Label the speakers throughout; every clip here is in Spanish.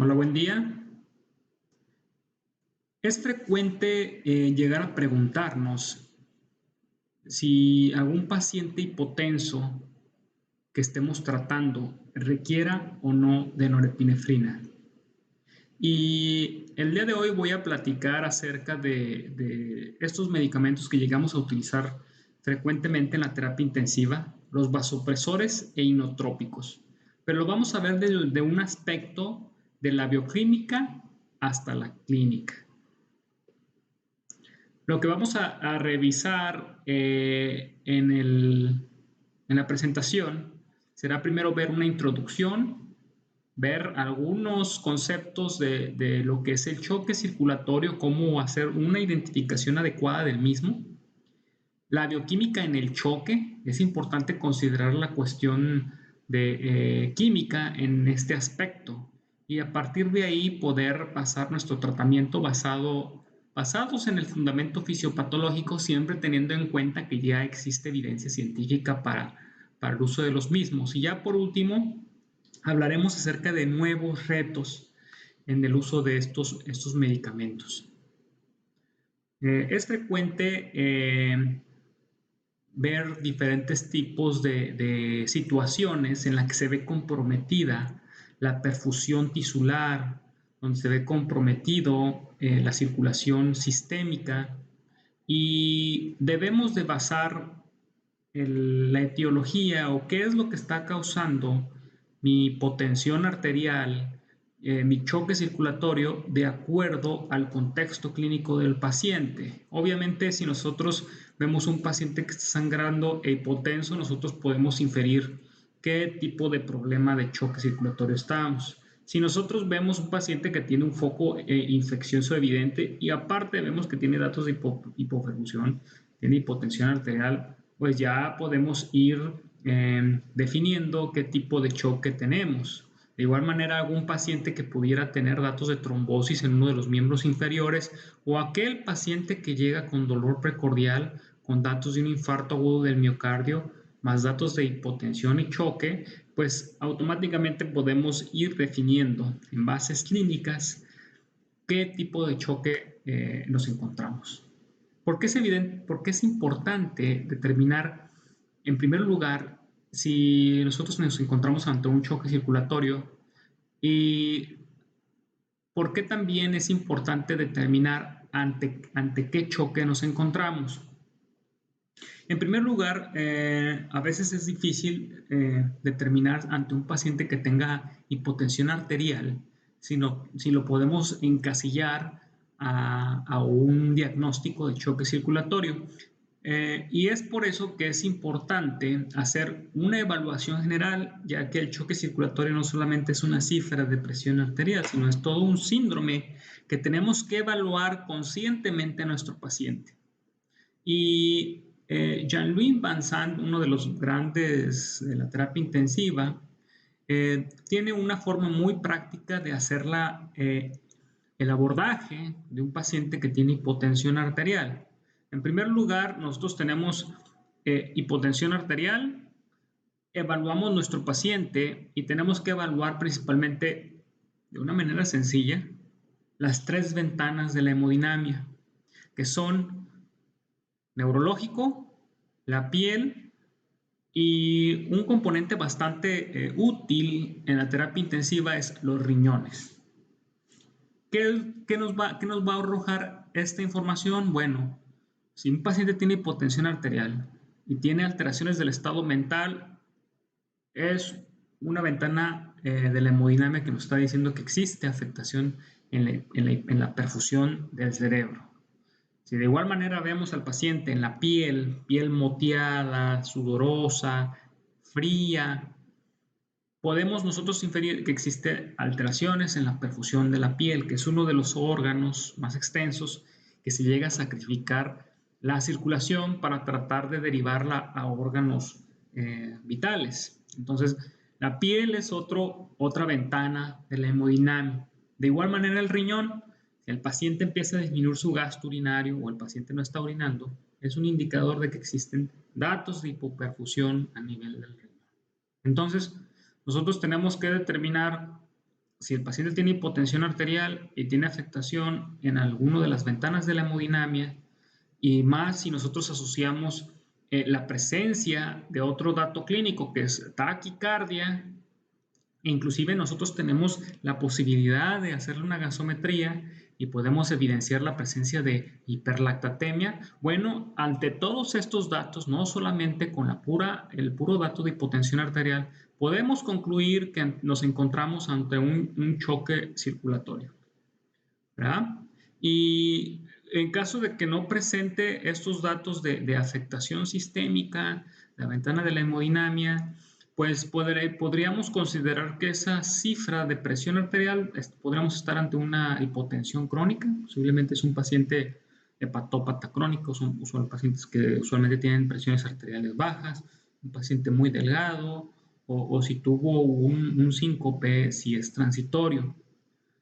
Speaker 1: Hola, buen día. Es frecuente llegar a preguntarnos si algún paciente hipotenso que estemos tratando requiera o no de norepinefrina. Y el día de hoy voy a platicar acerca de estos medicamentos que llegamos a utilizar frecuentemente en la terapia intensiva, los vasopresores e inotrópicos. Pero lo vamos a ver de un aspecto de la bioquímica hasta la clínica. Lo que vamos a revisar en la presentación será primero ver una introducción, ver algunos conceptos de lo que es el choque circulatorio, cómo hacer una identificación adecuada del mismo. La bioquímica en el choque, es importante considerar la cuestión de química en este aspecto y a partir de ahí poder pasar nuestro tratamiento basados en el fundamento fisiopatológico, siempre teniendo en cuenta que ya existe evidencia científica para el uso de los mismos. Y ya por último, hablaremos acerca de nuevos retos en el uso de estos medicamentos. Es frecuente ver diferentes tipos de situaciones en las que se ve comprometida la perfusión tisular, donde se ve comprometido la circulación sistémica y debemos de basar la etiología o qué es lo que está causando mi hipotensión arterial, mi choque circulatorio de acuerdo al contexto clínico del paciente. Obviamente, si nosotros vemos un paciente que está sangrando e hipotenso, nosotros podemos inferir qué tipo de problema de choque circulatorio estamos. Si nosotros vemos un paciente que tiene un foco infeccioso evidente y aparte vemos que tiene datos de hipoperfusión, tiene hipotensión arterial, pues ya podemos ir definiendo qué tipo de choque tenemos. De igual manera, algún paciente que pudiera tener datos de trombosis en uno de los miembros inferiores o aquel paciente que llega con dolor precordial, con datos de un infarto agudo del miocardio, más datos de hipotensión y choque, pues automáticamente podemos ir definiendo en bases clínicas qué tipo de choque nos encontramos. ¿Por qué es evidente? Porque es importante determinar, en primer lugar, si nosotros nos encontramos ante un choque circulatorio y por qué también es importante determinar ante qué choque nos encontramos. En primer lugar, a veces es difícil determinar ante un paciente que tenga hipotensión arterial si lo podemos encasillar a un diagnóstico de choque circulatorio. Y es por eso que es importante hacer una evaluación general, ya que el choque circulatorio no solamente es una cifra de presión arterial, sino es todo un síndrome que tenemos que evaluar conscientemente a nuestro paciente. Y Jean-Louis Vincent, uno de los grandes de la terapia intensiva, tiene una forma muy práctica de hacer el abordaje de un paciente que tiene hipotensión arterial. En primer lugar, nosotros tenemos hipotensión arterial, evaluamos nuestro paciente y tenemos que evaluar principalmente de una manera sencilla las tres ventanas de la hemodinamia, que son neurológico, la piel y un componente bastante útil en la terapia intensiva es los riñones. ¿Qué nos va a arrojar esta información? Bueno, si un paciente tiene hipotensión arterial y tiene alteraciones del estado mental, es una ventana de la hemodinamia que nos está diciendo que existe afectación en la perfusión del cerebro. Si de igual manera vemos al paciente en la piel moteada, sudorosa, fría, podemos nosotros inferir que existen alteraciones en la perfusión de la piel, que es uno de los órganos más extensos que se llega a sacrificar la circulación para tratar de derivarla a órganos vitales. Entonces, la piel es otra ventana de la hemodinamia. De igual manera, el riñón, si el paciente empieza a disminuir su gasto urinario o el paciente no está orinando, es un indicador de que existen datos de hipoperfusión a nivel del riñón. Entonces, nosotros tenemos que determinar si el paciente tiene hipotensión arterial y tiene afectación en alguna de las ventanas de la hemodinamia, y más si nosotros asociamos la presencia de otro dato clínico que es taquicardia, e inclusive nosotros tenemos la posibilidad de hacerle una gasometría y podemos evidenciar la presencia de hiperlactatemia. Bueno, ante todos estos datos, no solamente con el puro dato de hipotensión arterial, podemos concluir que nos encontramos ante un choque circulatorio, ¿verdad? Y en caso de que no presente estos datos de afectación sistémica, la ventana de la hemodinamia, pues podríamos considerar que esa cifra de presión arterial, podríamos estar ante una hipotensión crónica, posiblemente es un paciente hepatópata crónico, son pacientes que usualmente tienen presiones arteriales bajas, un paciente muy delgado, o si tuvo un síncope, si es transitorio.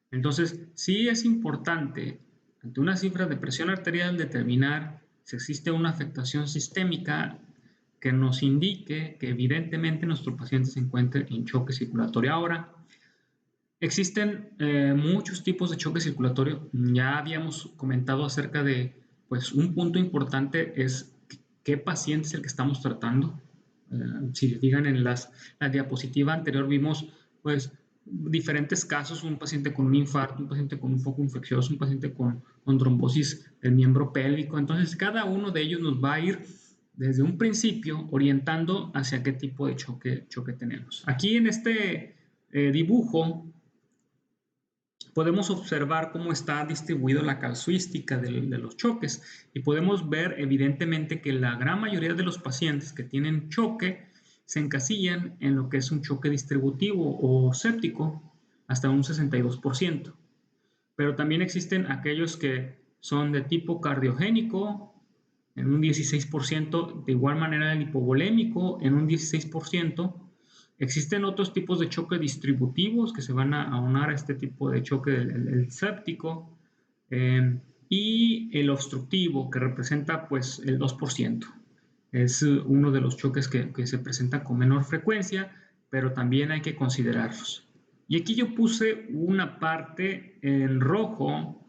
Speaker 1: Entonces, sí es importante, ante una cifra de presión arterial, determinar si existe una afectación sistémica que nos indique que evidentemente nuestro paciente se encuentra en choque circulatorio. Ahora, existen muchos tipos de choque circulatorio. Ya habíamos comentado acerca de, pues, un punto importante es qué paciente es el que estamos tratando. Si fijan en la diapositiva anterior vimos, pues, diferentes casos, un paciente con un infarto, un paciente con un foco infeccioso, un paciente con trombosis del miembro pélvico. Entonces, cada uno de ellos nos va a ir desde un principio orientando hacia qué tipo de choque tenemos. Aquí en este dibujo podemos observar cómo está distribuida la casuística de los choques y podemos ver evidentemente que la gran mayoría de los pacientes que tienen choque se encasillan en lo que es un choque distributivo o séptico hasta un 62%. Pero también existen aquellos que son de tipo cardiogénico en un 16%, de igual manera el hipovolémico en un 16%. Existen otros tipos de choque distributivos que se van a aunar a este tipo de choque, el séptico, y el obstructivo, que representa pues el 2%. Es uno de los choques que se presenta con menor frecuencia, pero también hay que considerarlos. Y aquí yo puse una parte en rojo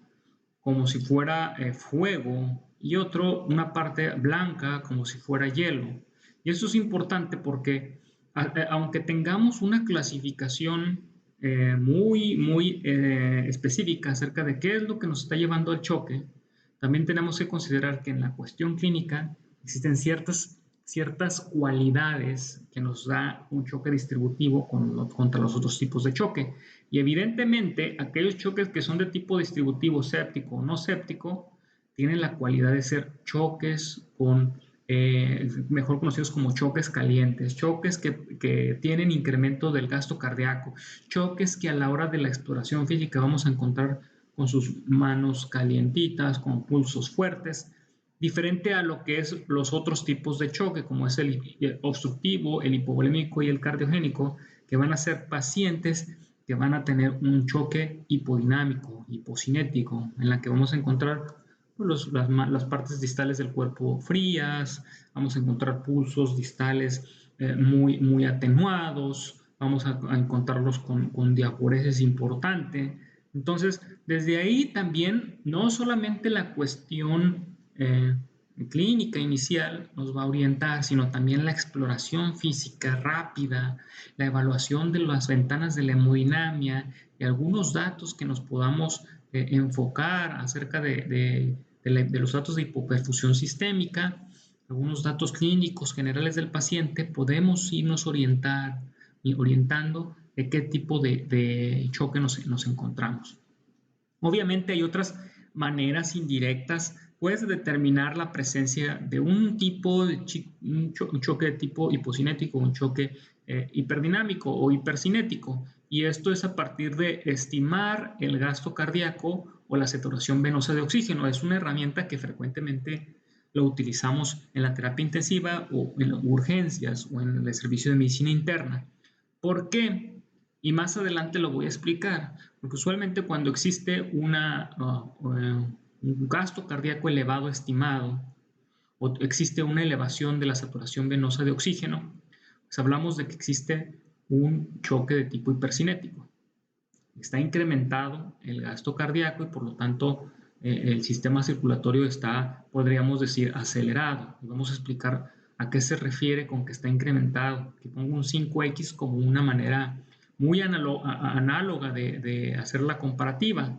Speaker 1: como si fuera fuego y una parte blanca como si fuera hielo. Y eso es importante porque aunque tengamos una clasificación muy específica acerca de qué es lo que nos está llevando al choque, también tenemos que considerar que en la cuestión clínica existen ciertas cualidades que nos da un choque distributivo contra los otros tipos de choque. Y evidentemente, aquellos choques que son de tipo distributivo séptico o no séptico, tienen la cualidad de ser choques mejor conocidos como choques calientes, choques que tienen incremento del gasto cardíaco, choques que a la hora de la exploración física vamos a encontrar con sus manos calientitas, con pulsos fuertes, diferente a lo que es los otros tipos de choque, como es el obstructivo, el hipovolémico y el cardiogénico, que van a ser pacientes que van a tener un choque hipodinámico, hipocinético, en la que vamos a encontrar las partes distales del cuerpo frías, vamos a encontrar pulsos distales muy atenuados, vamos a encontrarlos con diaforesis importante. Entonces, desde ahí también, no solamente la cuestión clínica inicial nos va a orientar, sino también la exploración física rápida, la evaluación de las ventanas de la hemodinamia y algunos datos que nos podamos enfocar acerca de los datos de hipoperfusión sistémica, algunos datos clínicos generales del paciente, podemos irnos orientando de qué tipo de choque nos encontramos. Obviamente hay otras maneras indirectas, puedes determinar la presencia de un tipo de un choque de tipo hipocinético, un choque hiperdinámico o hipercinético, y esto es a partir de estimar el gasto cardíaco o la saturación venosa de oxígeno. Es una herramienta que frecuentemente lo utilizamos en la terapia intensiva o en urgencias o en el servicio de medicina interna. ¿Por qué? Y más adelante lo voy a explicar, porque usualmente cuando existe un gasto cardíaco elevado estimado o existe una elevación de la saturación venosa de oxígeno, pues hablamos de que existe un choque de tipo hipercinético. está incrementado el gasto cardíaco y por lo tanto el sistema circulatorio está, podríamos decir, acelerado. Y vamos a explicar a qué se refiere con que está incrementado. Que pongo un 5X como una manera muy análoga de hacer la comparativa.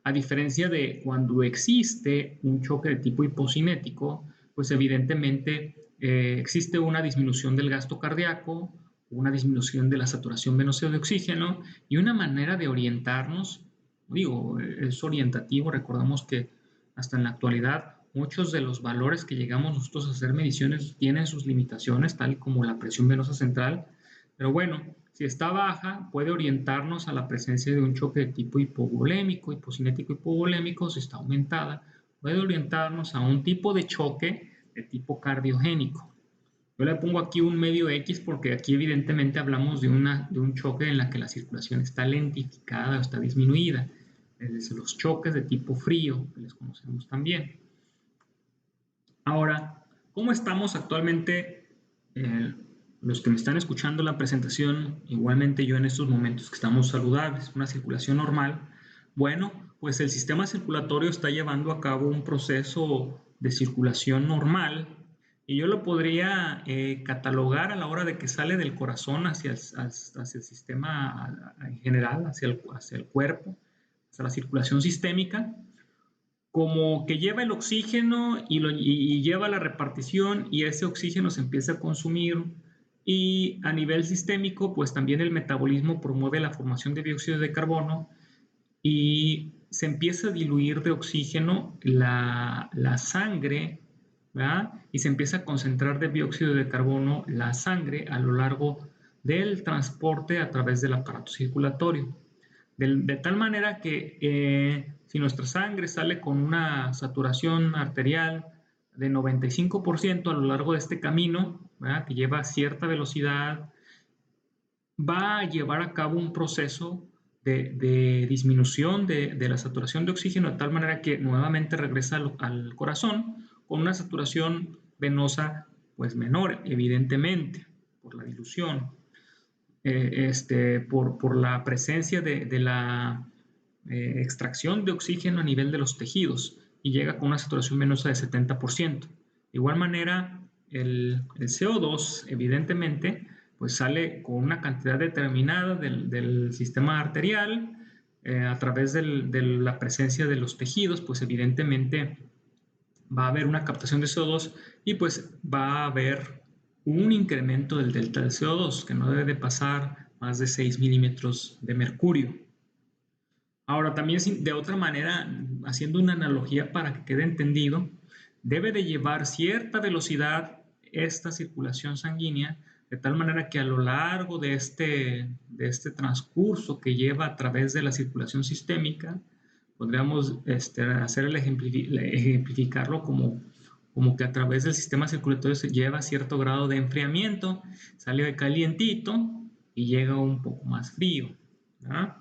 Speaker 1: A diferencia de cuando existe un choque de tipo hipocinético, pues evidentemente existe una disminución del gasto cardíaco, una disminución de la saturación venosa de oxígeno y una manera de orientarnos, digo, es orientativo, recordamos que hasta en la actualidad muchos de los valores que llegamos nosotros a hacer mediciones tienen sus limitaciones, tal como la presión venosa central, pero bueno, si está baja puede orientarnos a la presencia de un choque de tipo hipovolémico, hipocinético hipovolémico, si está aumentada, puede orientarnos a un tipo de choque de tipo cardiogénico. Yo le pongo aquí un medio X porque aquí evidentemente hablamos de un choque en la que la circulación está lentificada o está disminuida. Es los choques de tipo frío, que les conocemos también. Ahora, ¿cómo estamos actualmente los que me están escuchando la presentación? Igualmente yo en estos momentos que estamos saludables, una circulación normal. Bueno, pues el sistema circulatorio está llevando a cabo un proceso de circulación normal y yo lo podría catalogar a la hora de que sale del corazón hacia el sistema en general, hacia el cuerpo, hacia la circulación sistémica, como que lleva el oxígeno y lleva la repartición y ese oxígeno se empieza a consumir y a nivel sistémico pues también el metabolismo promueve la formación de dióxido de carbono y se empieza a diluir de oxígeno la sangre, ¿verdad? Y se empieza a concentrar de dióxido de carbono la sangre a lo largo del transporte a través del aparato circulatorio. De tal manera que si nuestra sangre sale con una saturación arterial de 95% a lo largo de este camino, ¿verdad? Que lleva cierta velocidad, va a llevar a cabo un proceso de disminución de la saturación de oxígeno de tal manera que nuevamente regresa al corazón con una saturación venosa pues menor, evidentemente, por la dilución, por la presencia de la extracción de oxígeno a nivel de los tejidos y llega con una saturación venosa de 70%. De igual manera, el CO2, evidentemente, pues sale con una cantidad determinada del sistema arterial a través de la presencia de los tejidos, pues evidentemente va a haber una captación de CO2 y pues va a haber un incremento del delta del CO2 que no debe de pasar más de 6 milímetros de mercurio. Ahora, también de otra manera, haciendo una analogía para que quede entendido, debe de llevar cierta velocidad esta circulación sanguínea, de tal manera que a lo largo de este transcurso que lleva a través de la circulación sistémica, podríamos ejemplificarlo como que a través del sistema circulatorio se lleva cierto grado de enfriamiento, sale calientito y llega un poco más frío, ¿verdad?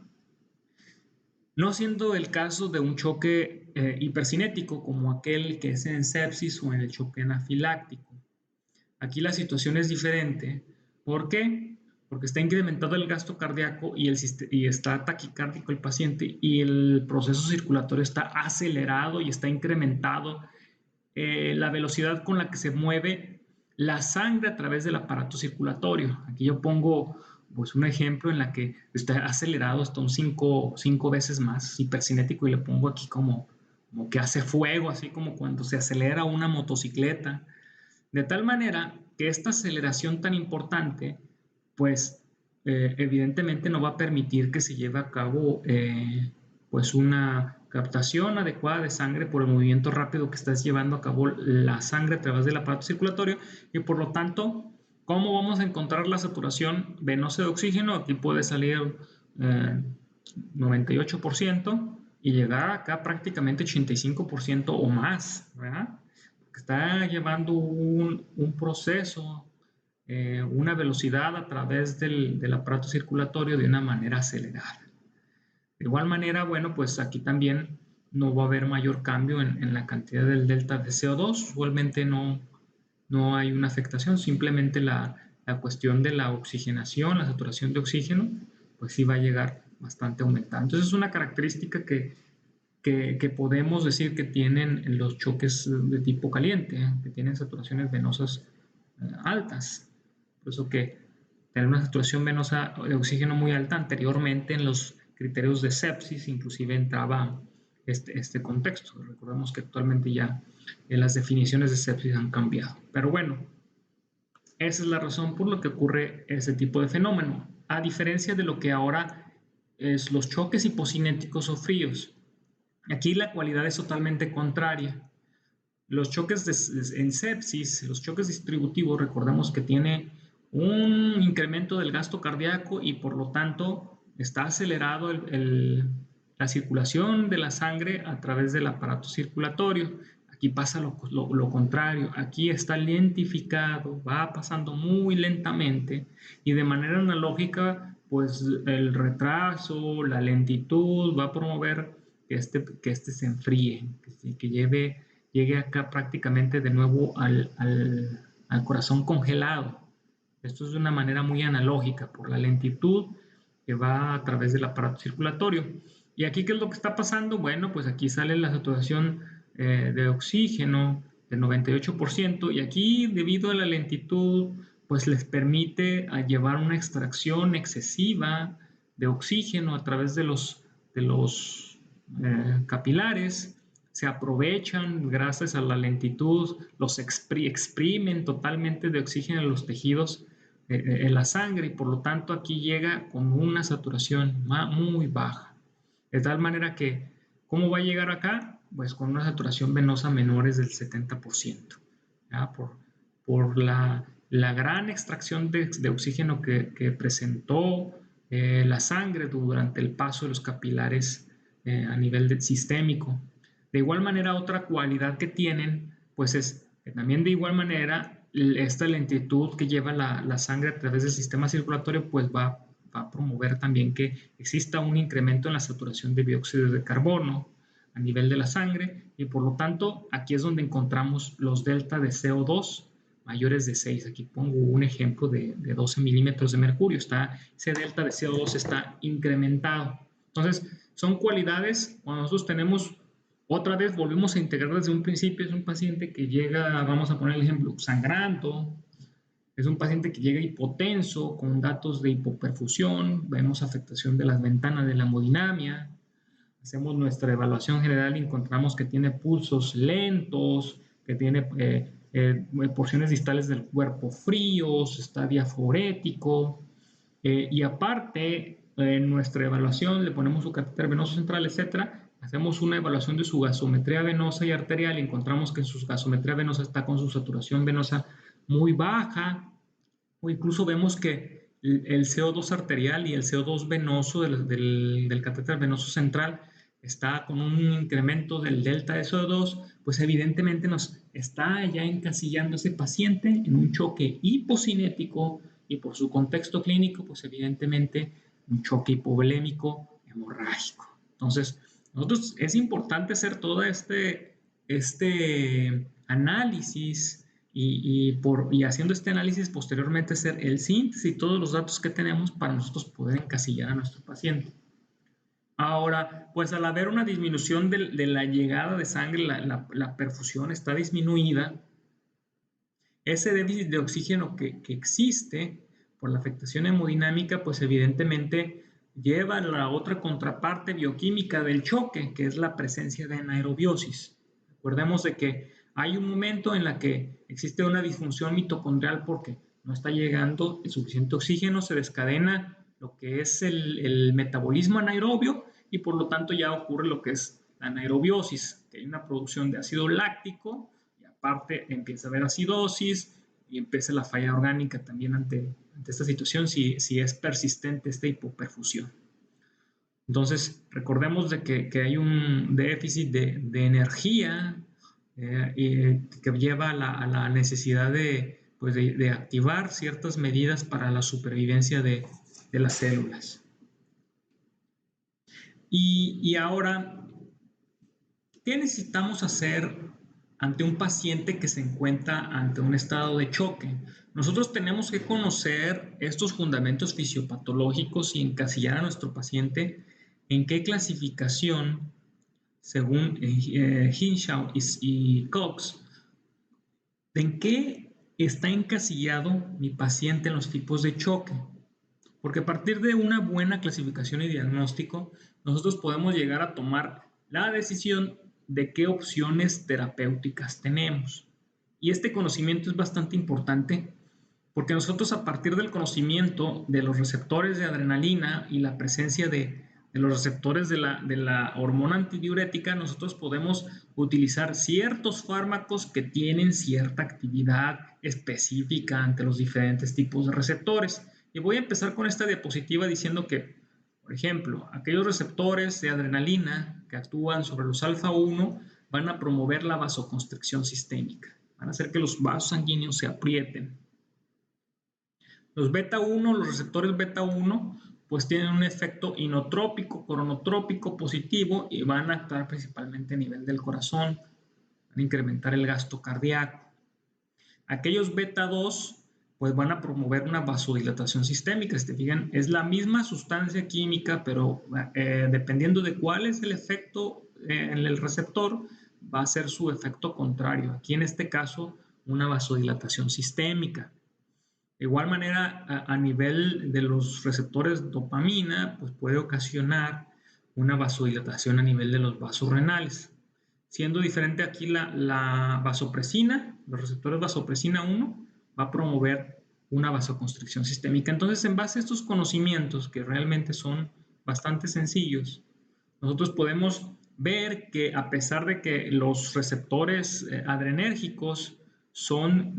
Speaker 1: No siendo el caso de un choque hipercinético como aquel que es en sepsis o en el choque anafiláctico. Aquí la situación es diferente. ¿Por qué? Porque está incrementado el gasto cardíaco y está taquicárdico el paciente y el proceso circulatorio está acelerado y está incrementado la velocidad con la que se mueve la sangre a través del aparato circulatorio. Aquí yo pongo pues un ejemplo en la que está acelerado hasta un 5 veces más hipercinético y le pongo aquí como que hace fuego, así como cuando se acelera una motocicleta. De tal manera que esta aceleración tan importante, pues evidentemente no va a permitir que se lleve a cabo pues una captación adecuada de sangre por el movimiento rápido que está llevando a cabo la sangre a través del aparato circulatorio y por lo tanto, ¿cómo vamos a encontrar la saturación venosa de oxígeno? Aquí puede salir 98% y llegar acá prácticamente 85% o más, ¿verdad? Está llevando un proceso, una velocidad a través del aparato circulatorio de una manera acelerada. De igual manera, bueno, pues aquí también no va a haber mayor cambio en la cantidad del delta de CO2, usualmente no hay una afectación, simplemente la cuestión de la oxigenación, la saturación de oxígeno, pues sí va a llegar bastante aumentada. Entonces es una característica que podemos decir que tienen los choques de tipo caliente, que tienen saturaciones venosas altas. Por eso que tener una saturación venosa de oxígeno muy alta anteriormente en los criterios de sepsis inclusive entraba este contexto. Recordemos que actualmente ya las definiciones de sepsis han cambiado. Pero bueno, esa es la razón por la que ocurre ese tipo de fenómeno. A diferencia de lo que ahora es los choques hipocinéticos o fríos. Aquí la cualidad es totalmente contraria. Los choques en sepsis, los choques distributivos, recordemos que tiene un incremento del gasto cardíaco y por lo tanto está acelerado la circulación de la sangre a través del aparato circulatorio. Aquí pasa lo contrario, aquí está lentificado, va pasando muy lentamente y de manera analógica, pues el retraso, la lentitud va a promover que este se enfríe, que llegue acá prácticamente de nuevo al corazón congelado. Esto es de una manera muy analógica por la lentitud que va a través del aparato circulatorio. ¿Y aquí qué es lo que está pasando? Bueno, pues aquí sale la saturación de oxígeno del 98% y aquí debido a la lentitud pues les permite llevar una extracción excesiva de oxígeno a través de los capilares, se aprovechan gracias a la lentitud, los exprimen totalmente de oxígeno en los tejidos en la sangre y por lo tanto aquí llega con una saturación muy baja. De tal manera que, ¿cómo va a llegar acá? Pues con una saturación venosa menores del 70%. ¿Ya? Por la gran extracción de oxígeno que presentó la sangre durante el paso de los capilares a nivel sistémico. De igual manera, otra cualidad que tienen, pues es que también de igual manera esta lentitud que lleva la sangre a través del sistema circulatorio, pues va a promover también que exista un incremento en la saturación de dióxido de carbono a nivel de la sangre y por lo tanto aquí es donde encontramos los delta de CO2 mayores de 6. Aquí pongo un ejemplo de 12 milímetros de mercurio. Ese delta de CO2 está incrementado. Entonces, son cualidades cuando nosotros tenemos, otra vez volvemos a integrar desde un principio, es un paciente que llega, vamos a poner el ejemplo, sangrando, es un paciente que llega hipotenso, con datos de hipoperfusión, vemos afectación de las ventanas de la hemodinamia, hacemos nuestra evaluación general y encontramos que tiene pulsos lentos, que tiene porciones distales del cuerpo fríos, está diaforético, y aparte, en nuestra evaluación le ponemos su catéter venoso central, etcétera. Hacemos una evaluación de su gasometría venosa y arterial y encontramos que su gasometría venosa está con su saturación venosa muy baja, o incluso vemos que el CO2 arterial y el CO2 venoso del catéter venoso central está con un incremento del delta de CO2, pues evidentemente nos está ya encasillando ese paciente en un choque hipocinético y por su contexto clínico, pues evidentemente un choque hipovolémico hemorrágico. Entonces, nosotros es importante hacer todo este análisis y haciendo este análisis posteriormente hacer el síntesis y todos los datos que tenemos para nosotros poder encasillar a nuestro paciente. Ahora, pues al haber una disminución de la llegada de sangre, la perfusión está disminuida, ese déficit de oxígeno que existe por la afectación hemodinámica, pues evidentemente lleva a la otra contraparte bioquímica del choque, que es la presencia de anaerobiosis. Recordemos de que hay un momento en la que existe una disfunción mitocondrial porque no está llegando el suficiente oxígeno, se descadena lo que es el metabolismo anaerobio y por lo tanto ya ocurre lo que es la anaerobiosis, que hay una producción de ácido láctico y aparte empieza a haber acidosis y empieza la falla orgánica también ante esta situación si es persistente esta hipoperfusión. Entonces, recordemos de que hay un déficit de energía que lleva a la necesidad pues de activar ciertas medidas para la supervivencia de las células. Y ahora, ¿qué necesitamos hacer ante un paciente que se encuentra ante un estado de choque? Nosotros tenemos que conocer estos fundamentos fisiopatológicos y encasillar a nuestro paciente en qué clasificación, según Hinshaw y Cox, en qué está encasillado mi paciente en los tipos de choque. Porque a partir de una buena clasificación y diagnóstico, nosotros podemos llegar a tomar la decisión de qué opciones terapéuticas tenemos. Y este conocimiento es bastante importante porque nosotros a partir del conocimiento de los receptores de adrenalina y la presencia de los receptores de la hormona antidiurética, nosotros podemos utilizar ciertos fármacos que tienen cierta actividad específica ante los diferentes tipos de receptores. Y voy a empezar con esta diapositiva diciendo que, por ejemplo, aquellos receptores de adrenalina que actúan sobre los alfa 1 van a promover la vasoconstricción sistémica, van a hacer que los vasos sanguíneos se aprieten. Los beta 1, los receptores beta 1, pues tienen un efecto inotrópico, coronotrópico positivo y van a actuar principalmente a nivel del corazón, van a incrementar el gasto cardíaco. Aquellos beta 2 pues van a promover una vasodilatación sistémica. Si te fijan, es la misma sustancia química, pero dependiendo de cuál es el efecto en el receptor, va a ser su efecto contrario. Aquí en este caso, una vasodilatación sistémica. De igual manera, a nivel de los receptores dopamina, pues puede ocasionar una vasodilatación a nivel de los vasos renales. Siendo diferente aquí la vasopresina, los receptores vasopresina 1, va a promover una vasoconstricción sistémica. Entonces, en base a estos conocimientos, que realmente son bastante sencillos, nosotros podemos ver que a pesar de que los receptores adrenérgicos son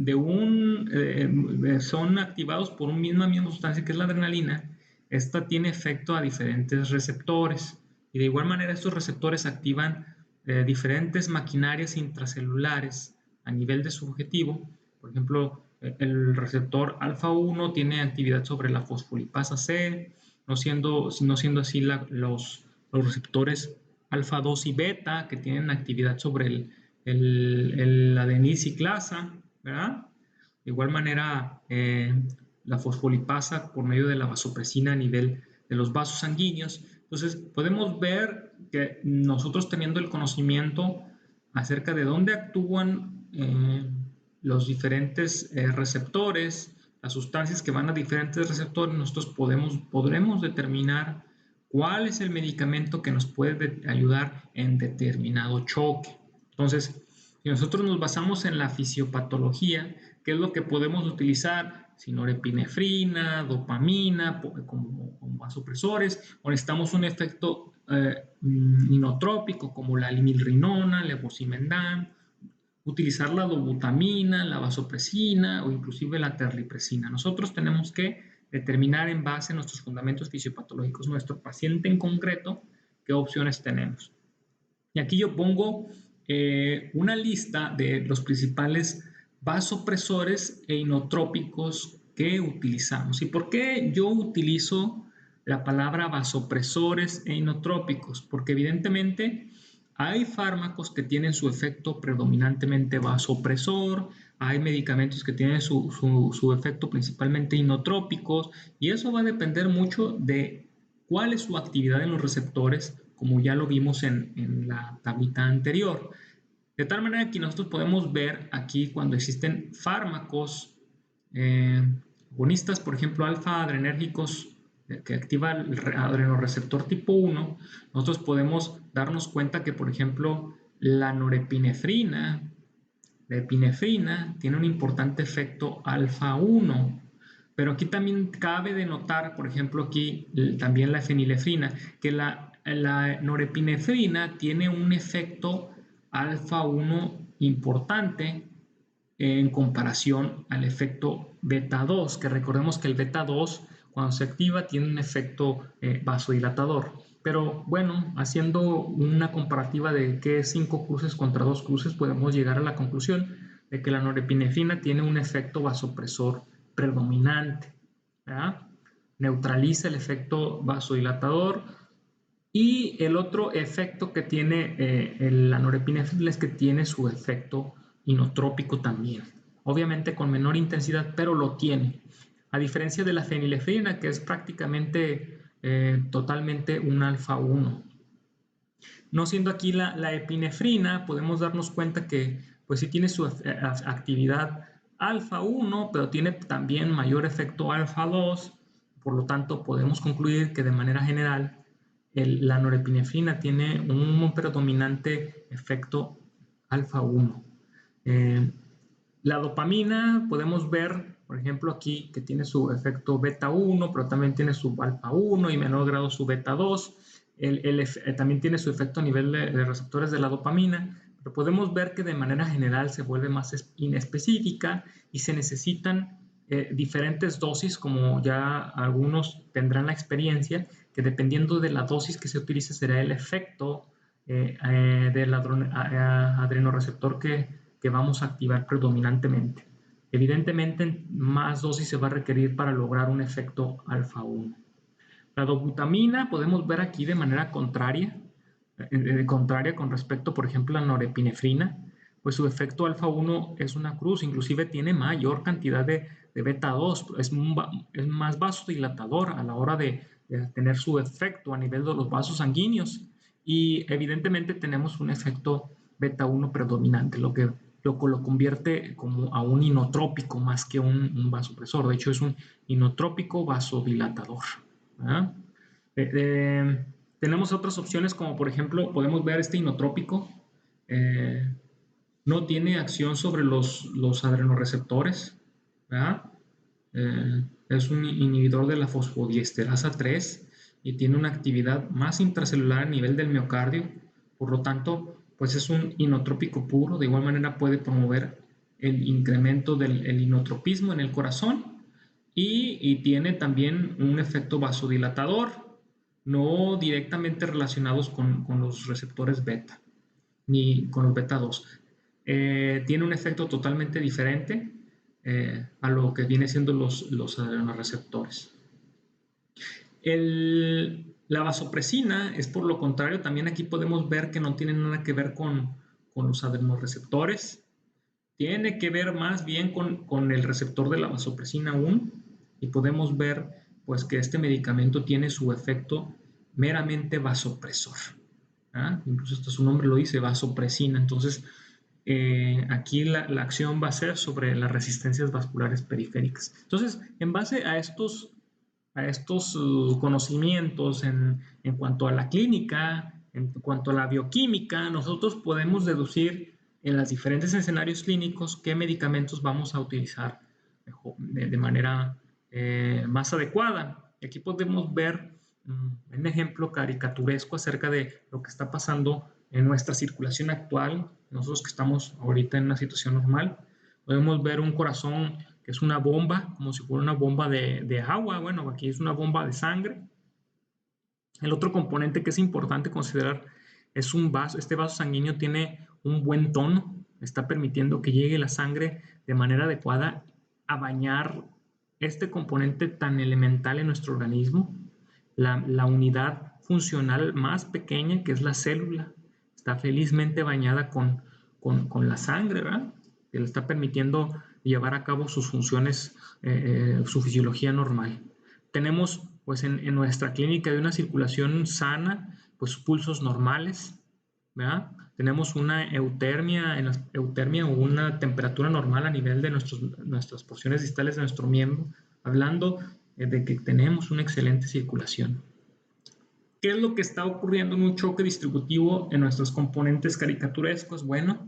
Speaker 1: activados por una misma sustancia que es la adrenalina, esta tiene efecto a diferentes receptores y de igual manera estos receptores activan diferentes maquinarias intracelulares a nivel de su objetivo. Por ejemplo, el receptor alfa 1 tiene actividad sobre la fosfolipasa C, no siendo así los receptores alfa 2 y beta que tienen actividad sobre el adenisiclasa, ¿verdad? De igual manera, la fosfolipasa por medio de la vasopresina a nivel de los vasos sanguíneos. Entonces, podemos ver que nosotros teniendo el conocimiento acerca de dónde actúan los diferentes receptores, las sustancias que van a diferentes receptores, nosotros podremos determinar cuál es el medicamento que nos puede ayudar en determinado choque. Entonces, si nosotros nos basamos en la fisiopatología, ¿qué es lo que podemos utilizar? Norepinefrina, dopamina como vasopresores, o necesitamos un efecto inotrópico como la limilrinona, levosimendan, utilizar la dobutamina, la vasopresina o inclusive la terlipresina. Nosotros tenemos que determinar en base a nuestros fundamentos fisiopatológicos, nuestro paciente en concreto, qué opciones tenemos. Y aquí yo pongo una lista de los principales vasopresores e inotrópicos que utilizamos. ¿Y por qué yo utilizo la palabra vasopresores e inotrópicos? Porque evidentemente hay fármacos que tienen su efecto predominantemente vasopresor, hay medicamentos que tienen su efecto principalmente inotrópicos, y eso va a depender mucho de cuál es su actividad en los receptores, como ya lo vimos en la tablita anterior. De tal manera que nosotros podemos ver aquí cuando existen fármacos agonistas, por ejemplo, alfa-adrenérgicos que activa el adrenoreceptor tipo 1, nosotros podemos darnos cuenta que, por ejemplo, la norepinefrina, la epinefrina, tiene un importante efecto alfa 1. Pero aquí también cabe de notar, por ejemplo, aquí también la fenilefrina, que la norepinefrina tiene un efecto alfa 1 importante en comparación al efecto beta 2, que recordemos que el beta 2 cuando se activa tiene un efecto vasodilatador. Pero bueno, haciendo una comparativa de qué es 5 cruces contra 2 cruces, podemos llegar a la conclusión de que la norepinefrina tiene un efecto vasopresor predominante, ¿verdad? Neutraliza el efecto vasodilatador. Y el otro efecto que tiene la norepinefrina es que tiene su efecto inotrópico también. obviamente con menor intensidad, pero lo tiene. A diferencia de la fenilefrina, que es prácticamente totalmente un alfa 1. No siendo aquí la epinefrina, podemos darnos cuenta que pues sí tiene su actividad alfa 1, pero tiene también mayor efecto alfa 2. Por lo tanto, podemos concluir que de manera general la norepinefrina tiene un predominante efecto alfa 1. La dopamina podemos ver, por ejemplo, aquí que tiene su efecto beta 1, pero también tiene su alfa 1 y menor grado su beta 2. También tiene su efecto a nivel de receptores de la dopamina, pero podemos ver que de manera general se vuelve más inespecífica y se necesitan diferentes dosis, como ya algunos tendrán la experiencia, que dependiendo de la dosis que se utilice será el efecto del adrenoreceptor que vamos a activar predominantemente. Evidentemente, más dosis se va a requerir para lograr un efecto alfa 1. La dobutamina podemos ver aquí de manera contraria con respecto, por ejemplo, a la norepinefrina, pues su efecto alfa 1 es una cruz, inclusive tiene mayor cantidad de beta 2, es más vasodilatador a la hora de tener su efecto a nivel de los vasos sanguíneos y evidentemente tenemos un efecto beta 1 predominante, lo que lo convierte como a un inotrópico más que un vasopresor. De hecho, es un inotrópico vasodilatador. ¿Verdad? Tenemos otras opciones como por ejemplo podemos ver este inotrópico no tiene acción sobre los adrenoreceptores, ¿verdad? Es un inhibidor de la fosfodiesterasa 3 y tiene una actividad más intracelular a nivel del miocardio, por lo tanto pues es un inotrópico puro, de igual manera puede promover el incremento del inotropismo en el corazón y tiene también un efecto vasodilatador, no directamente relacionados con los receptores beta, ni con los beta 2. Tiene un efecto totalmente diferente a lo que viene siendo los adrenoreceptores. La vasopresina es por lo contrario, también aquí podemos ver que no tiene nada que ver con los adrenoreceptores, tiene que ver más bien con el receptor de la vasopresina 1 y podemos ver pues que este medicamento tiene su efecto meramente vasopresor. ¿Ah? Incluso hasta su nombre lo dice, vasopresina. Entonces, aquí la acción va a ser sobre las resistencias vasculares periféricas. Entonces, en base a estos conocimientos en cuanto a la clínica, en cuanto a la bioquímica, nosotros podemos deducir en los diferentes escenarios clínicos qué medicamentos vamos a utilizar de manera más adecuada. Y aquí podemos ver un ejemplo caricaturesco acerca de lo que está pasando en nuestra circulación actual. Nosotros que estamos ahorita en una situación normal, podemos ver un corazón que es una bomba, como si fuera una bomba de agua. Bueno, aquí es una bomba de sangre. El otro componente que es importante considerar es un vaso. Este vaso sanguíneo tiene un buen tono, está permitiendo que llegue la sangre de manera adecuada a bañar este componente tan elemental en nuestro organismo. La unidad funcional más pequeña, que es la célula, está felizmente bañada con la sangre, ¿verdad? Que le está permitiendo llevar a cabo sus funciones, su fisiología normal. Tenemos, pues, en nuestra clínica de una circulación sana, pues, pulsos normales, ¿verdad? Tenemos una eutermia o una temperatura normal a nivel de nuestras porciones distales de nuestro miembro, hablando de que tenemos una excelente circulación. ¿Qué es lo que está ocurriendo en un choque distributivo en nuestros componentes caricaturescos? Bueno,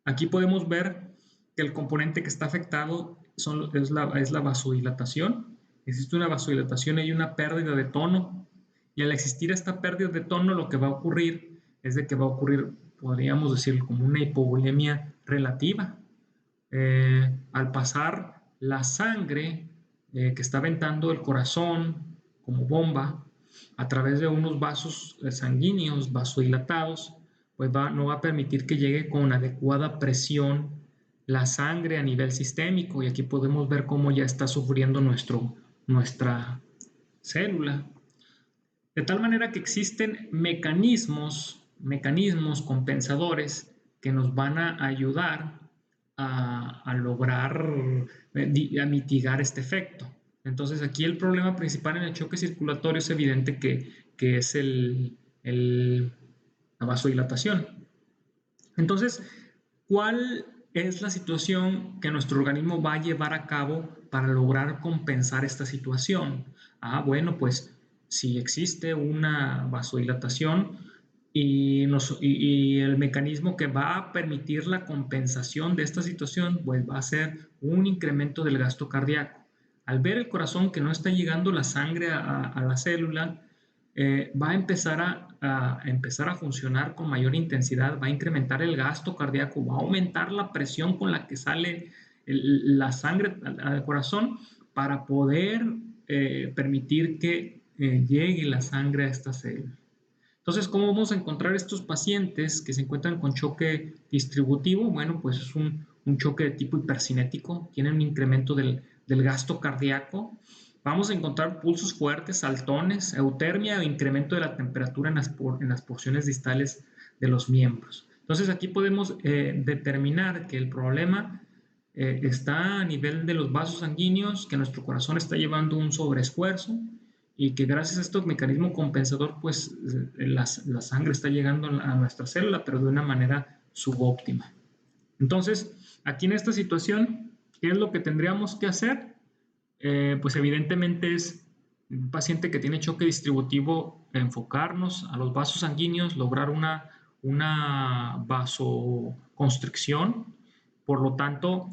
Speaker 1: aquí podemos ver que el componente que está afectado es la vasodilatación. Existe una vasodilatación y hay una pérdida de tono. Y al existir esta pérdida de tono, lo que va a ocurrir es de que va a ocurrir, podríamos decir, como una hipovolemia relativa. Al pasar la sangre que está aventando el corazón como bomba a través de unos vasos sanguíneos vasodilatados, pues no va a permitir que llegue con adecuada presión la sangre a nivel sistémico y aquí podemos ver cómo ya está sufriendo nuestra célula. De tal manera que existen mecanismos compensadores que nos van a ayudar a lograr, a mitigar este efecto. Entonces aquí el problema principal en el choque circulatorio es evidente que es la vasodilatación. Entonces, ¿cuál es la situación que nuestro organismo va a llevar a cabo para lograr compensar esta situación? Bueno, pues si existe una vasodilatación y el mecanismo que va a permitir la compensación de esta situación, pues va a ser un incremento del gasto cardíaco. Al ver el corazón que no está llegando la sangre a la célula, va a empezar a funcionar con mayor intensidad, va a incrementar el gasto cardíaco, va a aumentar la presión con la que sale la sangre al corazón para poder permitir que llegue la sangre a esta célula. Entonces, ¿cómo vamos a encontrar estos pacientes que se encuentran con choque distributivo? Bueno, pues es un choque de tipo hipercinético, tienen un incremento del gasto cardíaco. Vamos a encontrar pulsos fuertes, saltones, eutermia o incremento de la temperatura en las porciones distales de los miembros. Entonces, aquí podemos determinar que el problema está a nivel de los vasos sanguíneos, que nuestro corazón está llevando un sobreesfuerzo y que gracias a este mecanismo compensador, pues la sangre está llegando a nuestra célula, pero de una manera subóptima. Entonces, aquí en esta situación, ¿qué es lo que tendríamos que hacer? Pues evidentemente es un paciente que tiene choque distributivo, enfocarnos a los vasos sanguíneos, lograr una vasoconstricción. Por lo tanto,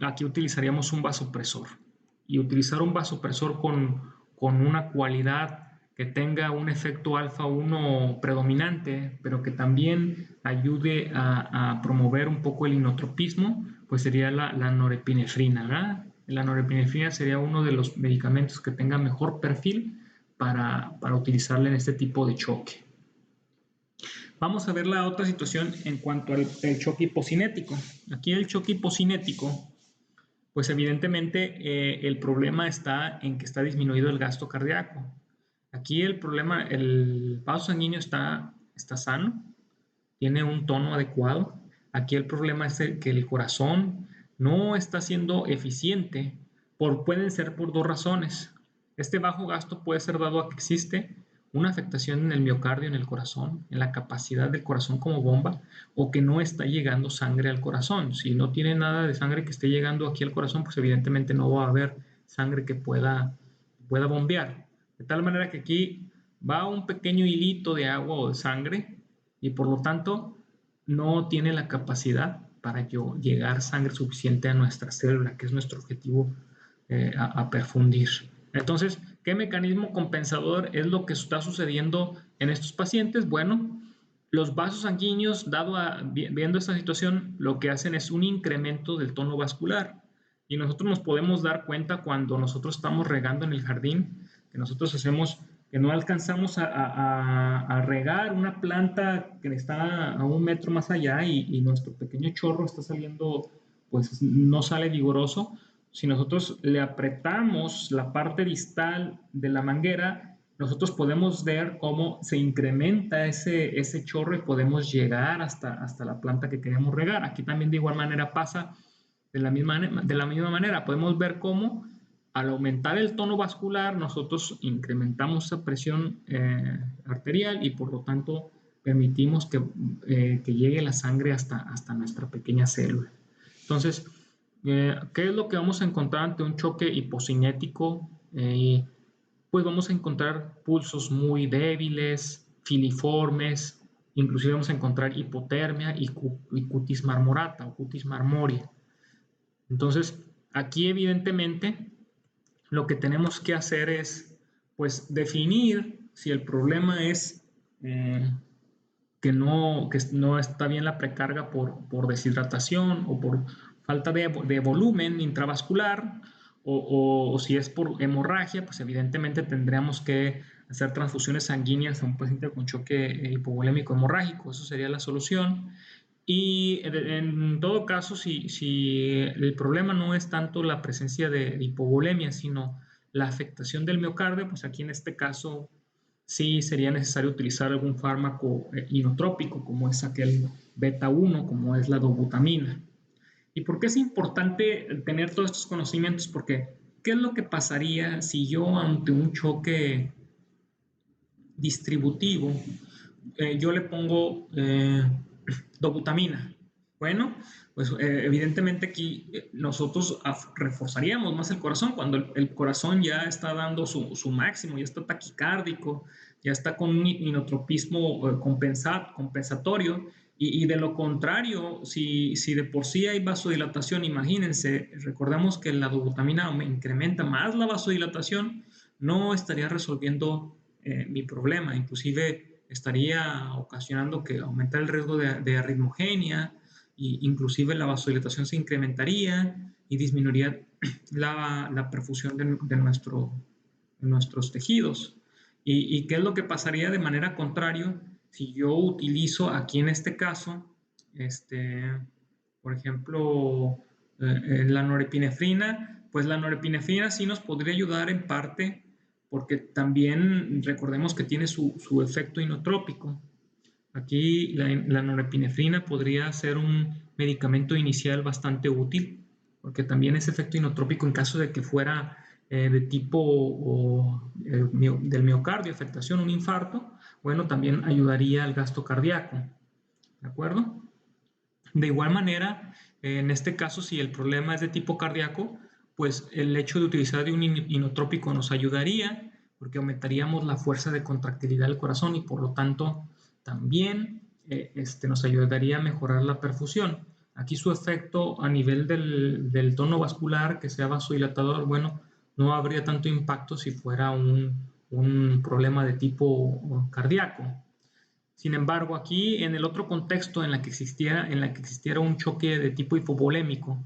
Speaker 1: aquí utilizaríamos un vasopresor. Y utilizar un vasopresor con una cualidad que tenga un efecto alfa 1 predominante, pero que también ayude a promover un poco el inotropismo, pues sería la norepinefrina, ¿verdad? La norepinefrina sería uno de los medicamentos que tenga mejor perfil para utilizarle en este tipo de choque. Vamos a ver la otra situación en cuanto al choque hipocinético. Aquí el choque hipocinético, pues evidentemente el problema está en que está disminuido el gasto cardíaco. Aquí el problema, el vaso sanguíneo está sano, tiene un tono adecuado. Aquí el problema es que el corazón no está siendo eficiente, pueden ser por dos razones. Este bajo gasto puede ser dado a que existe una afectación en el miocardio, en el corazón, en la capacidad del corazón como bomba, o que no está llegando sangre al corazón. Si no tiene nada de sangre que esté llegando aquí al corazón, pues evidentemente no va a haber sangre que pueda bombear. De tal manera que aquí va un pequeño hilito de agua o de sangre y por lo tanto no tiene la capacidad para llegar sangre suficiente a nuestra célula, que es nuestro objetivo a perfundir. Entonces, ¿qué mecanismo compensador es lo que está sucediendo en estos pacientes? Bueno, los vasos sanguíneos, viendo esta situación, lo que hacen es un incremento del tono vascular. Y nosotros nos podemos dar cuenta cuando nosotros estamos regando en el jardín, que nosotros hacemos, que no alcanzamos a regar una planta que está a 1 metro más allá y nuestro pequeño chorro está saliendo, pues no sale vigoroso. Si nosotros le apretamos la parte distal de la manguera, nosotros podemos ver cómo se incrementa ese chorro y podemos llegar hasta la planta que queremos regar. Aquí también de igual manera pasa de la misma manera. Podemos ver cómo al aumentar el tono vascular nosotros incrementamos esa presión arterial y por lo tanto permitimos que llegue la sangre hasta nuestra pequeña célula. Entonces, ¿qué es lo que vamos a encontrar ante un choque hipocinético? Pues vamos a encontrar pulsos muy débiles, filiformes, inclusive vamos a encontrar hipotermia y cutis marmorata o cutis marmoria. Entonces, aquí evidentemente lo que tenemos que hacer es, pues, definir si el problema es que no está bien la precarga por deshidratación o por falta de volumen intravascular o si es por hemorragia, pues evidentemente tendríamos que hacer transfusiones sanguíneas a un paciente con choque hipovolémico hemorrágico. Eso sería la solución. Y en todo caso, si el problema no es tanto la presencia de hipovolemia, sino la afectación del miocardio, pues aquí en este caso sí sería necesario utilizar algún fármaco inotrópico, como es aquel beta 1, como es la dobutamina. ¿Y por qué es importante tener todos estos conocimientos? Porque, ¿qué es lo que pasaría si yo ante un choque distributivo, yo le pongo dobutamina? Bueno, pues evidentemente aquí nosotros reforzaríamos más el corazón cuando el corazón ya está dando su máximo, ya está taquicárdico, ya está con un inotropismo compensatorio. Y de lo contrario, si de por sí hay vasodilatación, imagínense, recordemos que la dobutamina incrementa más la vasodilatación, no estaría resolviendo mi problema, inclusive estaría ocasionando que aumentara el riesgo de arritmogenia, e inclusive la vasodilatación se incrementaría y disminuiría la perfusión de nuestros tejidos. ¿Y qué es lo que pasaría de manera contraria si yo utilizo aquí en este caso, por ejemplo, la norepinefrina? Pues la norepinefrina sí nos podría ayudar en parte porque también recordemos que tiene su efecto inotrópico. Aquí la norepinefrina podría ser un medicamento inicial bastante útil, porque también es efecto inotrópico en caso de que fuera de tipo del miocardio, afectación, un infarto. Bueno, también ayudaría al gasto cardíaco, ¿de acuerdo? De igual manera, en este caso, si el problema es de tipo cardíaco, pues el hecho de utilizar de un inotrópico nos ayudaría porque aumentaríamos la fuerza de contractilidad del corazón y por lo tanto también nos ayudaría a mejorar la perfusión. Aquí su efecto a nivel del tono vascular, que sea vasodilatador, bueno, no habría tanto impacto si fuera un problema de tipo cardíaco. Sin embargo, aquí en el otro contexto en la que existiera un choque de tipo hipovolémico,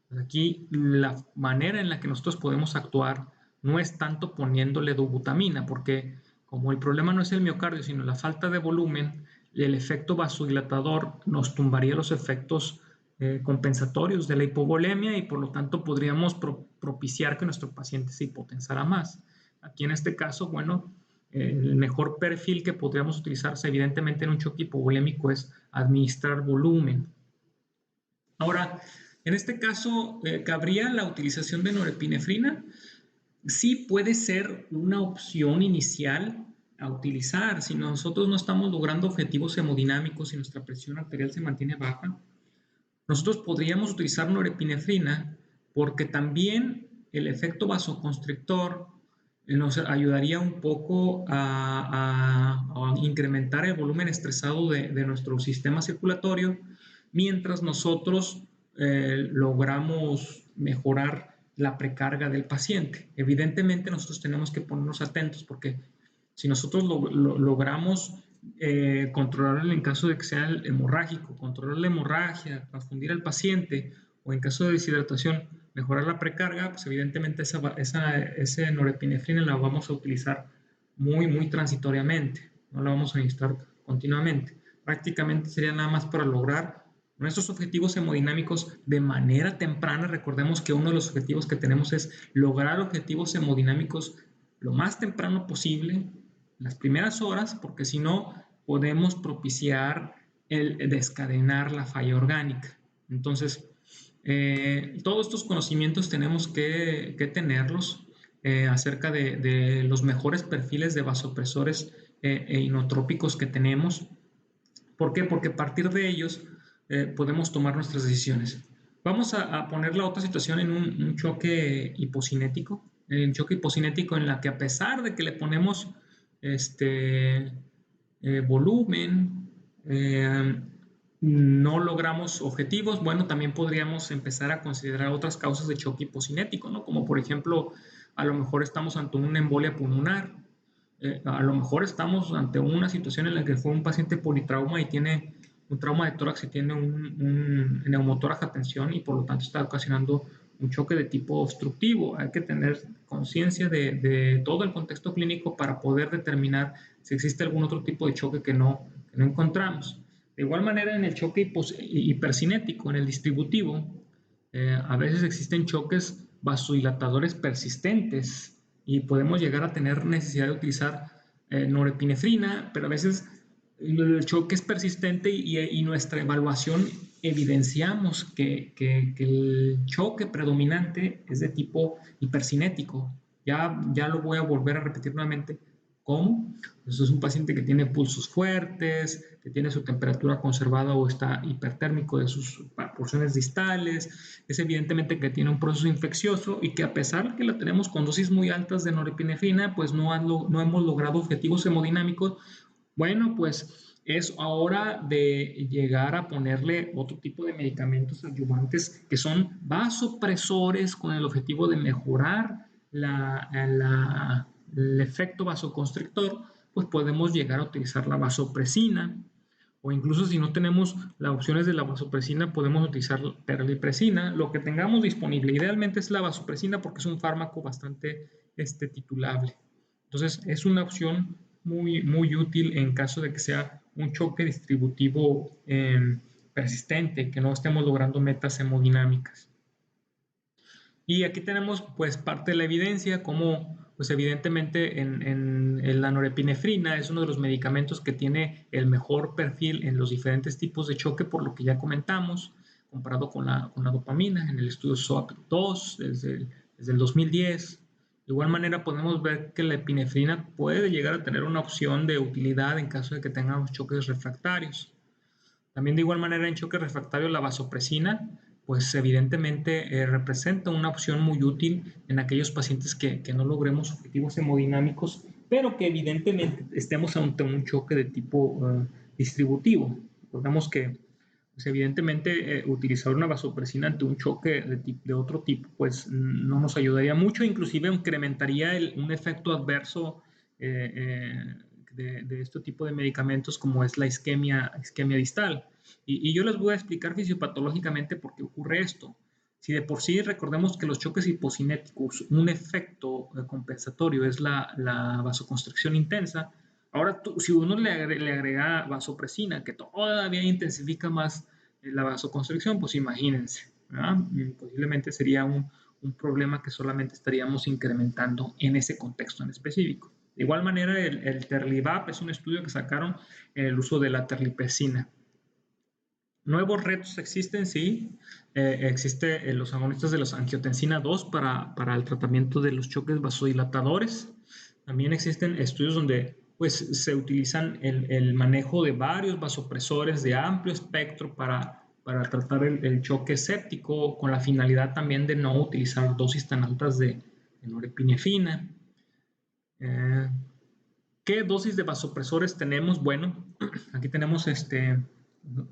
Speaker 1: pues aquí la manera en la que nosotros podemos actuar no es tanto poniéndole dobutamina, porque como el problema no es el miocardio, sino la falta de volumen, el efecto vasodilatador nos tumbaría los efectos compensatorios de la hipovolemia y por lo tanto podríamos propiciar que nuestro paciente se hipotensara más. Aquí en este caso, bueno, el mejor perfil que podríamos utilizar evidentemente en un choque hipovolémico es administrar volumen. Ahora, en este caso, ¿cabría la utilización de norepinefrina? Sí puede ser una opción inicial a utilizar. Si nosotros no estamos logrando objetivos hemodinámicos y nuestra presión arterial se mantiene baja, nosotros podríamos utilizar norepinefrina porque también el efecto vasoconstrictor nos ayudaría un poco a incrementar el volumen estresado de nuestro sistema circulatorio mientras nosotros logramos mejorar la precarga del paciente. Evidentemente nosotros tenemos que ponernos atentos porque si nosotros logramos controlar en caso de que sea hemorrágico, controlar la hemorragia, confundir al paciente o en caso de deshidratación, mejorar la precarga, pues evidentemente esa norepinefrina la vamos a utilizar muy, muy transitoriamente, no la vamos a necesitar continuamente. Prácticamente sería nada más para lograr nuestros objetivos hemodinámicos de manera temprana. Recordemos que uno de los objetivos que tenemos es lograr objetivos hemodinámicos lo más temprano posible, las primeras horas, porque si no podemos propiciar el descadenar la falla orgánica. Entonces, todos estos conocimientos tenemos que tenerlos acerca de los mejores perfiles de vasopresores e inotrópicos que tenemos. ¿Por qué? Porque a partir de ellos podemos tomar nuestras decisiones. Vamos a poner la otra situación en un choque hipocinético. En choque hipocinético en la que a pesar de que le ponemos volumen, no logramos objetivos. Bueno, también podríamos empezar a considerar otras causas de choque hipocinético, ¿no? Como por ejemplo, a lo mejor estamos ante una embolia pulmonar, a lo mejor estamos ante una situación en la que fue un paciente politrauma y tiene un trauma de tórax y tiene un neumotórax a tensión y por lo tanto está ocasionando un choque de tipo obstructivo. Hay que tener conciencia de todo el contexto clínico para poder determinar si existe algún otro tipo de choque que no encontramos. De igual manera, en el choque hipercinético, en el distributivo, a veces existen choques vasodilatadores persistentes y podemos llegar a tener necesidad de utilizar norepinefrina, pero a veces el choque es persistente y nuestra evaluación evidenciamos que el choque predominante es de tipo hipercinético. Ya lo voy a volver a repetir nuevamente. ¿Cómo? Pues es un paciente que tiene pulsos fuertes, que tiene su temperatura conservada o está hipertérmico de sus porciones distales, es evidentemente que tiene un proceso infeccioso y que a pesar de que la tenemos con dosis muy altas de norepinefrina, pues no hemos logrado objetivos hemodinámicos. Bueno, pues es hora de llegar a ponerle otro tipo de medicamentos adyuvantes que son vasopresores con el objetivo de mejorar el efecto vasoconstrictor, pues podemos llegar a utilizar la vasopresina o incluso si no tenemos las opciones de la vasopresina, podemos utilizar terlipresina, lo que tengamos disponible. Idealmente es la vasopresina porque es un fármaco bastante titulable. Entonces es una opción muy útil en caso de que sea un choque distributivo persistente, que no estemos logrando metas hemodinámicas. Y aquí tenemos pues parte de la evidencia, como pues evidentemente en la norepinefrina es uno de los medicamentos que tiene el mejor perfil en los diferentes tipos de choque, por lo que ya comentamos, comparado con la dopamina en el estudio SOAP2 desde el 2010. De igual manera podemos ver que la epinefrina puede llegar a tener una opción de utilidad en caso de que tengamos choques refractarios. También de igual manera en choque refractario la vasopresina, pues evidentemente representa una opción muy útil en aquellos pacientes que no logremos objetivos hemodinámicos, pero que evidentemente estemos ante un choque de tipo distributivo. Recordemos que pues evidentemente utilizar una vasopresina ante un choque de otro tipo pues no nos ayudaría mucho, inclusive incrementaría un efecto adverso de este tipo de medicamentos como es la isquemia distal. Y yo les voy a explicar fisiopatológicamente por qué ocurre esto. Si de por sí recordemos que los choques hipocinéticos, un efecto compensatorio es la vasoconstricción intensa, ahora si uno le agrega vasopresina, que todavía intensifica más la vasoconstricción, pues imagínense, ¿verdad? Posiblemente sería un problema que solamente estaríamos incrementando en ese contexto en específico. De igual manera, el Terlivap es un estudio que sacaron en el uso de la terlipesina. Nuevos retos existen, sí. Existe los agonistas de la angiotensina 2 para el tratamiento de los choques vasodilatadores. También existen estudios donde pues, se utilizan el manejo de varios vasopresores de amplio espectro para tratar el choque séptico con la finalidad también de no utilizar dosis tan altas de norepinefrina. ¿Qué dosis de vasopresores tenemos? Bueno, aquí tenemos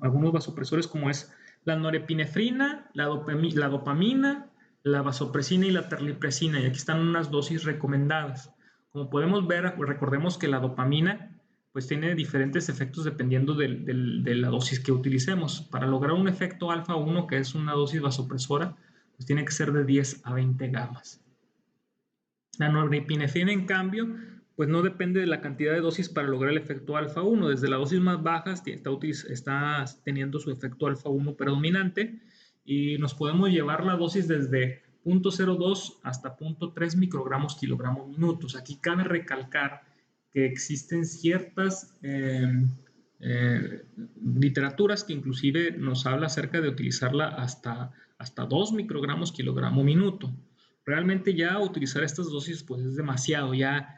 Speaker 1: algunos vasopresores como es la norepinefrina, la dopamina, la vasopresina y la terlipresina. Y aquí están unas dosis recomendadas. Como podemos ver, recordemos que la dopamina pues tiene diferentes efectos dependiendo de la dosis que utilicemos. Para lograr un efecto alfa 1, que es una dosis vasopresora, pues tiene que ser de 10 a 20 gamas. La norepinefrina, en cambio, pues no depende de la cantidad de dosis para lograr el efecto alfa 1. Desde la dosis más baja está teniendo su efecto alfa 1 predominante y nos podemos llevar la dosis desde 0.02 hasta 0.3 microgramos kilogramos minutos. Aquí cabe recalcar que existen ciertas literaturas que inclusive nos habla acerca de utilizarla hasta 2 microgramos kilogramo minuto. Realmente ya utilizar estas dosis pues es demasiado. Ya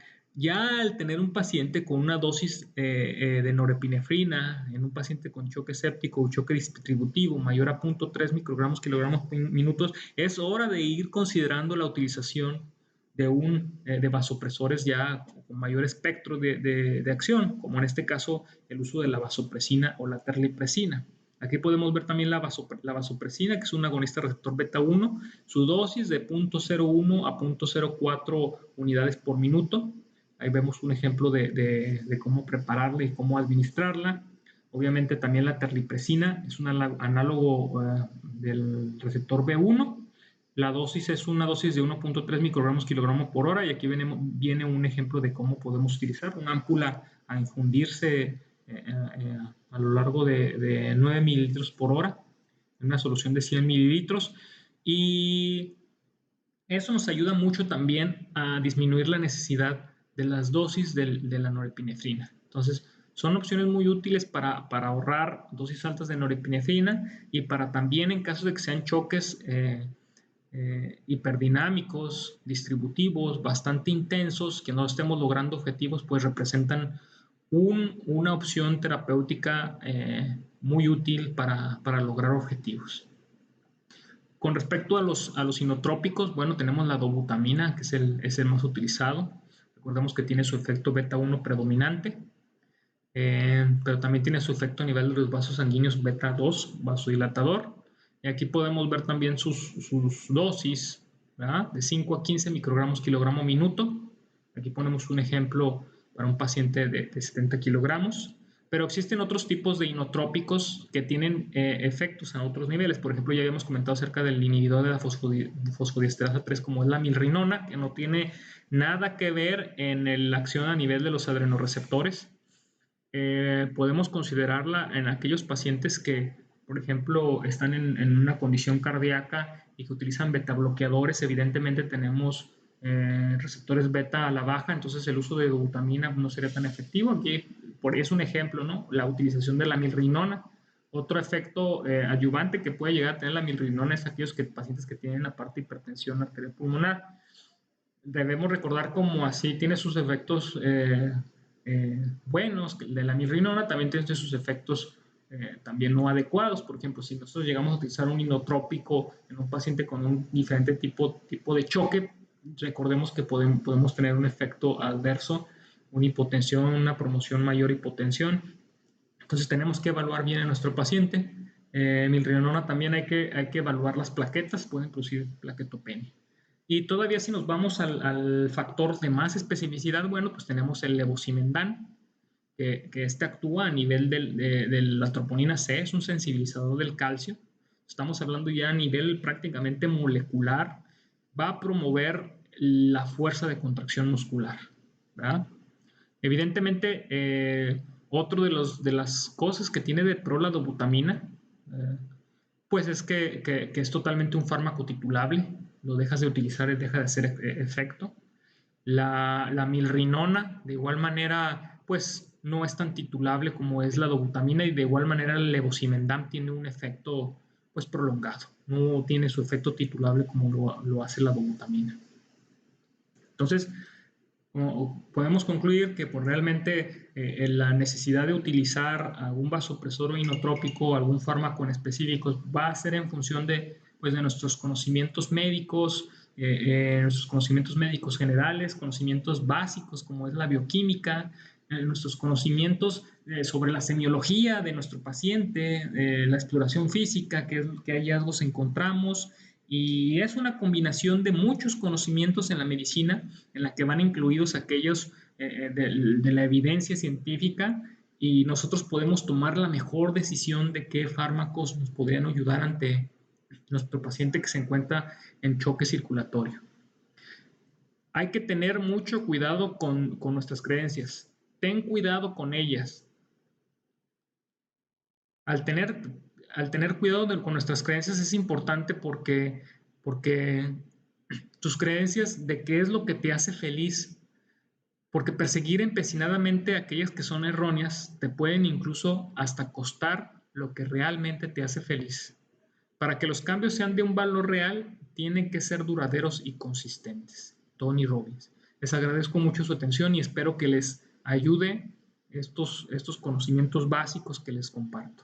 Speaker 1: al tener un paciente con una dosis de norepinefrina, en un paciente con choque séptico o choque distributivo mayor a 0.3 microgramos kilogramos minutos, es hora de ir considerando la utilización de vasopresores ya con mayor espectro de acción, como en este caso el uso de la vasopresina o la terlipresina. Aquí podemos ver también la vasopresina, que es un agonista receptor beta 1, su dosis de 0.01 a 0.04 unidades por minuto. Ahí vemos un ejemplo de cómo prepararla y cómo administrarla. Obviamente también la terlipresina es un análogo del receptor B1. La dosis es una dosis de 1.3 microgramos kilogramo por hora y aquí viene un ejemplo de cómo podemos utilizar una ámpula a infundirse a lo largo de 9 mililitros por hora en una solución de 100 mililitros y eso nos ayuda mucho también a disminuir la necesidad de las dosis de la norepinefrina. Entonces, Son opciones muy útiles para ahorrar dosis altas de norepinefrina y para también en caso de que sean choques hiperdinámicos, distributivos, bastante intensos, que no estemos logrando objetivos, pues representan una opción terapéutica muy útil para lograr objetivos. Con respecto a los inotrópicos, bueno, tenemos la dobutamina, que es el más utilizado. Recordemos que tiene su efecto beta 1 predominante, pero también tiene su efecto a nivel de los vasos sanguíneos beta 2, vasodilatador. Y aquí podemos ver también sus dosis, ¿verdad? De 5 a 15 microgramos kilogramo minuto. Aquí ponemos un ejemplo para un paciente de 70 kilogramos. Pero existen otros tipos de inotrópicos que tienen efectos a otros niveles. Por ejemplo, ya habíamos comentado acerca del inhibidor de la fosfodiesterasa 3, como es la milrinona, que no tiene nada que ver en la acción a nivel de los adrenoreceptores. Podemos considerarla en aquellos pacientes que, por ejemplo, están en una condición cardíaca y que utilizan beta bloqueadores. Evidentemente tenemos receptores beta a la baja, entonces el uso de dobutamina no sería tan efectivo. Aquí por ahí es un ejemplo, ¿no? La utilización de la milrinona. Otro efecto adyuvante que puede llegar a tener la milrinona es aquellos pacientes que tienen aparte hipertensión arterial pulmonar. Debemos recordar cómo así tiene sus efectos buenos de la milrinona, también tiene sus efectos también no adecuados. Por ejemplo, si nosotros llegamos a utilizar un inotrópico en un paciente con un diferente tipo de choque, recordemos que podemos tener un efecto adverso, una hipotensión, una promoción mayor hipotensión. Entonces tenemos que evaluar bien a nuestro paciente. Milrinona también hay que evaluar las plaquetas, pueden producir plaquetopenia. Y todavía si nos vamos al factor de más especificidad, bueno, pues tenemos el levosimendan, que este actúa a nivel de la troponina C, es un sensibilizador del calcio. Estamos hablando ya a nivel prácticamente molecular, va a promover la fuerza de contracción muscular, ¿verdad? Evidentemente, otro de las cosas que tiene de pro la dobutamina, pues es que es totalmente un fármaco titulable, lo dejas de utilizar y deja de hacer efecto. La milrinona, de igual manera, pues no es tan titulable como es la dobutamina y de igual manera el levosimendan tiene un efecto pues prolongado, no tiene su efecto titulable como lo hace la dobutamina. Entonces, podemos concluir que pues, realmente la necesidad de utilizar algún vasopresor o inotrópico, algún fármaco en específico, va a ser en función pues, de nuestros conocimientos médicos, nuestros conocimientos médicos generales, conocimientos básicos como es la bioquímica, nuestros conocimientos sobre la semiología de nuestro paciente, la exploración física, qué hallazgos encontramos, y es una combinación de muchos conocimientos en la medicina en la que van incluidos aquellos de la evidencia científica y nosotros podemos tomar la mejor decisión de qué fármacos nos podrían ayudar ante nuestro paciente que se encuentra en choque circulatorio. Hay que tener mucho cuidado con nuestras creencias. Ten cuidado con ellas. Al tener cuidado con nuestras creencias es importante porque tus creencias de qué es lo que te hace feliz, porque perseguir empecinadamente aquellas que son erróneas te pueden incluso hasta costar lo que realmente te hace feliz. Para que los cambios sean de un valor real, tienen que ser duraderos y consistentes. Tony Robbins. Les agradezco mucho su atención y espero que les ayude estos conocimientos básicos que les comparto.